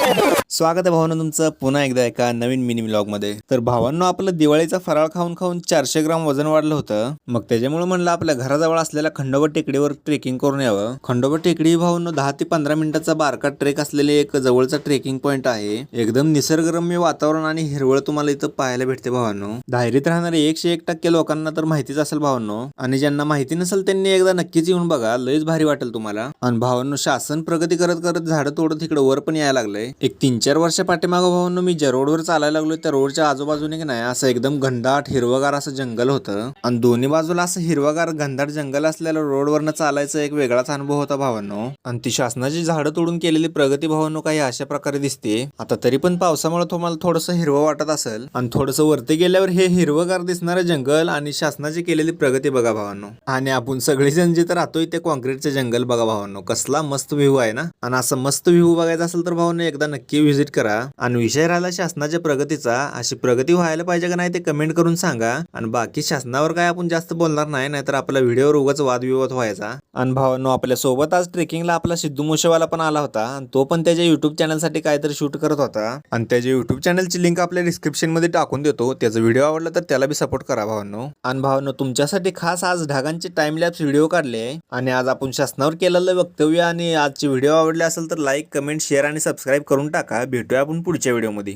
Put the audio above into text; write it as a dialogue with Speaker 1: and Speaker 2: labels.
Speaker 1: स्वागत आहे भावांनो तुमचं पुन्हा एकदा एका नवीन मिनी व्लॉग मध्ये। तर भावांनो आपलं दिवाळीचा फराळ खाऊन खाऊन 400 ग्राम वजन वाढलं होतं। मग त्याच्यामुळे म्हणलं आपल्या घराजवळ असलेल्या खंडोबा टेकडीवर ट्रेकिंग करून यावं। खंडोबा टेकडी भावांनो 10 ते 15 मिनिटाचा बारका ट्रेक असलेले एक जवळचा ट्रेकिंग पॉइंट आहे। एकदम निसर्गरम्य वातावरण आणि हिरवळ तुम्हाला इथं पाहायला भेटते भावांनो। धायरीत राहणारे 101% लोकांना तर माहितीच असेल भावांनो, आणि ज्यांना माहिती नसेल त्यांनी एकदा नक्कीच येऊन बघा, लयच भारी वाटेल तुम्हाला। आणि भावांनो शासन प्रगती करत करत झाडं तोडत इकडे वर पण यायला लागलंय। एक 3-4 वर्ष पाठीमागं भावांनो मी ज्या रोडवर चालायला लागलो त्या रोडच्या आजूबाजूने की नाही असं एकदम घनदाट हिरवगार असं जंगल होतं, आणि दोन्ही बाजूला असं हिरवगार घनदाट जंगल असलेल्या रोडवरनं चालायचं एक वेगळाच अनुभव होता भावांनो। आणि ती शासनाची झाडं तोडून केलेली प्रगती भावांनो काही अशा प्रकारे दिसते। आता तरी पण पावसामुळे तुम्हाला थोडंसं हिरवं वाटत असेल, आणि थोडंसं वरती गेल्यावर हे हिरवगार दिसणारं जंगल आणि शासनाची केलेली प्रगती बघा भावांनो। आणि आपण सगळेजण जिथं राहतोय ते कॉन्क्रीटचे जंगल बघा भावांनो, कसला मस्त व्ह्यू आहे ना। आणि असं मस्त व्ह्यू बघायचा असेल तर भावांनो एकदा नक्की व्हिजिट करा। आणि विषय राहिला शासनाच्या प्रगतीचा, अशी प्रगती व्हायला पाहिजे का नाही ते कमेंट करून सांगा। आणि बाकी शासनावर काय आपण जास्त बोलणार नाही, नाहीतर आपल्या व्हिडिओवर उगाच वादविवाद व्हायचा। आणि भावांनो आपल्या सोबत आज ट्रेकिंगला आपला सिद्धू मूसेवाला पण आला होता, आणि तो पण त्याच्या युट्यूब चॅनल साठी काहीतरी शूट करत होता। आणि त्याच्या युट्यूब चॅनलची लिंक आपल्या डिस्क्रिप्शन मध्ये टाकून देतो, त्याचा व्हिडिओ आवडला तर त्याला बी सपोर्ट करा भावांनो। आणि भावांनो तुमच्यासाठी खास आज ढगांचे टाइम लॅप्स व्हिडिओ काढले, आणि आज आपण शासनावर केलेलं वक्तव्य आणि आजची व्हिडिओ आवडले असेल तर लाईक, कमेंट, शेअर आणि सबस्क्राईब करून टाका। भेटूया आपण पुढच्या व्हिडिओमध्ये।